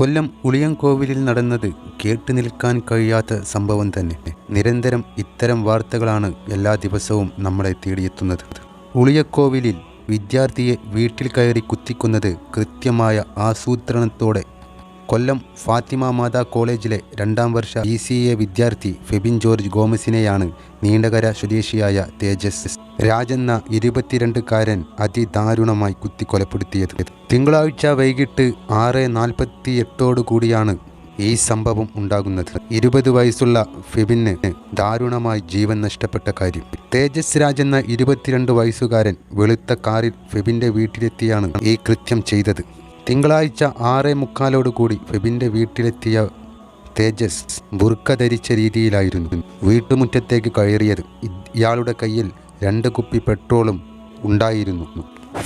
കൊല്ലം ഉളിയംകോവിലിൽ നടന്നത് കേട്ടു നിൽക്കാൻ കഴിയാത്ത സംഭവം തന്നെ. നിരന്തരം ഇത്തരം വാർത്തകളാണ് എല്ലാ ദിവസവും നമ്മളെ തേടിയെത്തുന്നത്. ഉളിയക്കോവിലിൽ വിദ്യാർത്ഥിയെ വീട്ടിൽ കയറി കുത്തിക്കുന്നത് കൃത്യമായ ആസൂത്രണത്തോടെ. കൊല്ലം ഫാത്തിമ മാതാ കോളേജിലെ 2ാം വർഷ BCA വിദ്യാർത്ഥി ഫെബിൻ ജോർജ് ഗോമസിനെയാണ് നീണ്ടകര സ്വദേശിയായ തേജസ് രാജെന്ന 22കാരൻ അതിദാരുണമായി കുത്തിക്കൊലപ്പെടുത്തിയത്. തിങ്കളാഴ്ച വൈകിട്ട് 6:48 ഈ സംഭവം ഉണ്ടാകുന്നത്. 20 വയസ്സുള്ള ഫെബിന് ദാരുണമായി ജീവൻ നഷ്ടപ്പെട്ട കാര്യം. തേജസ് രാജ് എന്ന 22 വയസ്സുകാരൻ വെളുത്ത കാറിൽ ഫെബിൻ്റെ വീട്ടിലെത്തിയാണ് ഈ കൃത്യം ചെയ്തത്. തിങ്കളാഴ്ച 6:45 ഫെബിൻ്റെ വീട്ടിലെത്തിയ തേജസ് ബുർക്ക ധരിച്ച രീതിയിലായിരുന്നു വീട്ടുമുറ്റത്തേക്ക് കയറിയത്. ഇയാളുടെ കയ്യിൽ 2 കുപ്പി പെട്രോളും ഉണ്ടായിരുന്നു.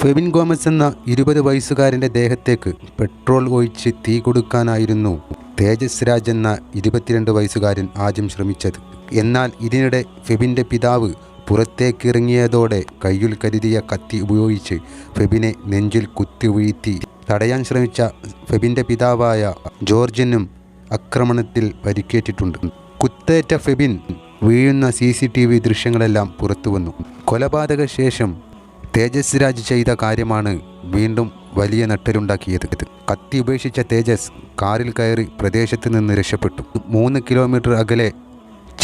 ഫെബിൻ ഗോമസ് എന്ന 20 വയസ്സുകാരൻ്റെ ദേഹത്തേക്ക് പെട്രോൾ ഒഴിച്ച് തീ കൊടുക്കാനായിരുന്നു തേജസ് രാജ് എന്ന 22 വയസ്സുകാരൻ ആദ്യം ശ്രമിച്ചത്. എന്നാൽ ഇതിനിടെ ഫെബിൻ്റെ പിതാവ് പുറത്തേക്കിറങ്ങിയതോടെ കയ്യിൽ കരുതിയ കത്തി ഉപയോഗിച്ച് ഫെബിനെ നെഞ്ചിൽ കുത്തി വീഴ്ത്തി. തടയാൻ ശ്രമിച്ച ഫെബിൻ്റെ പിതാവായ ജോർജിനും ആക്രമണത്തിൽ പരിക്കേറ്റിട്ടുണ്ട്. കുത്തേറ്റ ഫെബിൻ വീഴുന്ന CCTV ദൃശ്യങ്ങളെല്ലാം പുറത്തു വന്നു. കൊലപാതക ശേഷം തേജസ് രാജ് ചെയ്ത കാര്യമാണ് വീണ്ടും വലിയ നട്ടലുണ്ടാക്കിയത്. കത്തി ഉപേക്ഷിച്ച തേജസ് കാറിൽ കയറി പ്രദേശത്ത് നിന്ന് രക്ഷപ്പെട്ടു. 3 കിലോമീറ്റർ അകലെ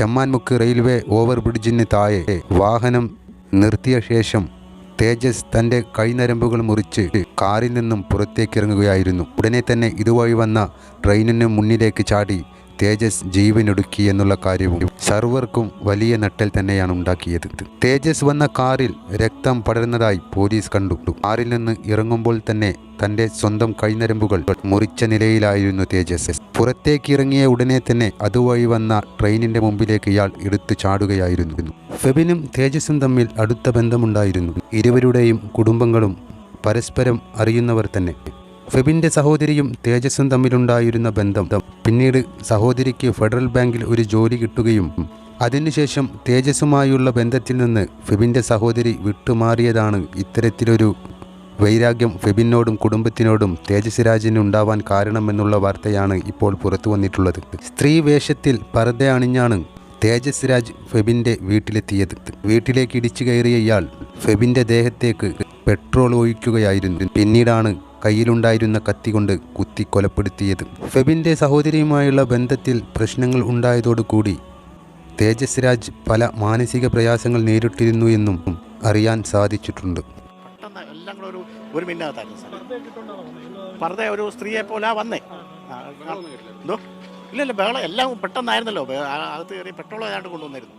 ചമ്മാൻമുക്ക് റെയിൽവേ ഓവർ ബ്രിഡ്ജിന് താഴെ വാഹനം നിർത്തിയ ശേഷം തേജസ് തൻ്റെ കൈനരമ്പുകൾ മുറിച്ച് കാറിൽ നിന്നും പുറത്തേക്കിറങ്ങുകയായിരുന്നു. ഉടനെ തന്നെ ഇതുവഴി വന്ന ട്രെയിനിന് മുന്നിലേക്ക് ചാടി തേജസ് ജീവനൊടുക്കി എന്നുള്ള കാര്യവും സർവർക്കും വലിയ നട്ടൽ തന്നെയാണ് ഉണ്ടാക്കിയത്. തേജസ് വന്ന കാറിൽ രക്തം പടരുന്നതായി പോലീസ് കണ്ടു. കാറിൽ നിന്ന് ഇറങ്ങുമ്പോൾ തന്നെ തൻ്റെ സ്വന്തം കൈനരമ്പുകൾ മുറിച്ച നിലയിലായിരുന്നു തേജസ്. പുറത്തേക്ക് ഇറങ്ങിയ ഉടനെ തന്നെ അതുവഴി വന്ന ട്രെയിനിൻ്റെ മുമ്പിലേക്ക് ഇയാൾ എടുത്തു ചാടുകയായിരുന്നു. ഫെബിനും തേജസും തമ്മിൽ അടുത്ത ബന്ധമുണ്ടായിരുന്നു. ഇരുവരുടെയും കുടുംബങ്ങളും പരസ്പരം അറിയുന്നവർ തന്നെ. ഫെബിൻ്റെ സഹോദരിയും തേജസും തമ്മിലുണ്ടായിരുന്ന ബന്ധം പിന്നീട് സഹോദരിക്ക് ഫെഡറൽ ബാങ്കിൽ ഒരു ജോലി കിട്ടുകയും അതിനുശേഷം തേജസുമായുള്ള ബന്ധത്തിൽ നിന്ന് ഫെബിൻ്റെ സഹോദരി വിട്ടുമാറിയതാണ് ഇത്തരത്തിലൊരു വൈരാഗ്യം ഫെബിനോടും കുടുംബത്തിനോടും തേജസ് രാജിന് ഉണ്ടാവാൻ കാരണമെന്നുള്ള വാർത്തയാണ് ഇപ്പോൾ പുറത്തു വന്നിട്ടുള്ളത്. സ്ത്രീ വേഷത്തിൽ പർദ്ദ അണിഞ്ഞാണ് തേജസ് രാജ് ഫെബിൻ്റെ വീട്ടിലെത്തിയത്. വീട്ടിലേക്ക് ഇടിച്ചു കയറിയ ഇയാൾ ഫെബിൻ്റെ ദേഹത്തേക്ക് പെട്രോൾ ഒഴിക്കുകയായിരുന്നു. പിന്നീടാണ് കയ്യിലുണ്ടായിരുന്ന കത്തി കൊണ്ട് കുത്തി കൊലപ്പെടുത്തിയത്. ഫെബിൻ്റെ സഹോദരിയുമായുള്ള ബന്ധത്തിൽ പ്രശ്നങ്ങൾ ഉണ്ടായതോടുകൂടി തേജസ് രാജ് പല മാനസിക പ്രയാസങ്ങൾ നേരിട്ടിരുന്നു എന്നും അറിയാൻ സാധിച്ചിട്ടുണ്ട്. ഒരു മിന്നകത്തായിരുന്നു ഒരു സ്ത്രീയെ പോലെ വന്നേ. ഇല്ലല്ല ബഹളം എല്ലാം പെട്ടെന്നായിരുന്നല്ലോ. അകത്ത് കയറി പെട്രോൾ ഏതാണ്ട് കൊണ്ടുവന്നിരുന്നു.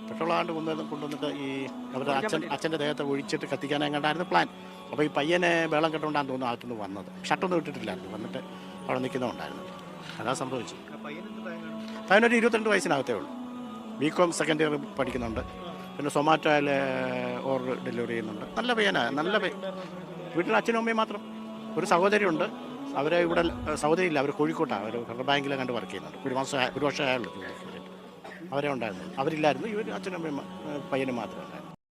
പെട്രോൾ ഏതാണ്ട് കൊണ്ടുവന്നിട്ട് ഈ അവരുടെ അച്ഛൻ്റെ ദേഹത്തെ ഒഴിച്ചിട്ട് കത്തിക്കാനെങ്ങാണ്ടായിരുന്നു പ്ലാൻ. അപ്പോൾ ഈ പയ്യനെ ബഹളം കെട്ടുകൊണ്ടാന്ന് തോന്നുന്നു അകത്തുനിന്ന് വന്നത്. ഷട്ടൊന്നും ഇട്ടിട്ടില്ലായിരുന്നു. വന്നിട്ട് അവിടെ നിൽക്കുന്നുണ്ടായിരുന്നു. അതാ സംഭവിച്ചു. പയ്യനൊരു 22 വയസ്സിനകത്തേ ഉള്ളൂ. BCom സെക്കൻഡ് ഇയർ പഠിക്കുന്നുണ്ട്. പിന്നെ സൊമാറ്റോയിൽ ഓർഡർ ഡെലിവറി ചെയ്യുന്നുണ്ട്. നല്ല പയ്യനാണ്. നല്ല വീട്ടിൽ അച്ഛനും അമ്മയും മാത്രം. ഒരു സഹോദരിയുണ്ട്. അവരെ ഇവിടെ സഹോദരി ഇല്ല. അവർ കോഴിക്കോട്ടാണ്. അവർ ഫെഡറൽ ബാങ്കിൽ കണ്ട് വർക്ക് ചെയ്യുന്നുണ്ട്. ഒരു വർഷമായുള്ളൂ അവരെ ഉണ്ടായിരുന്നു. അവരില്ലായിരുന്നു. ഇവർ അച്ഛനും അമ്മയും പയ്യനും മാത്രമേ ഉണ്ടായിരുന്നു.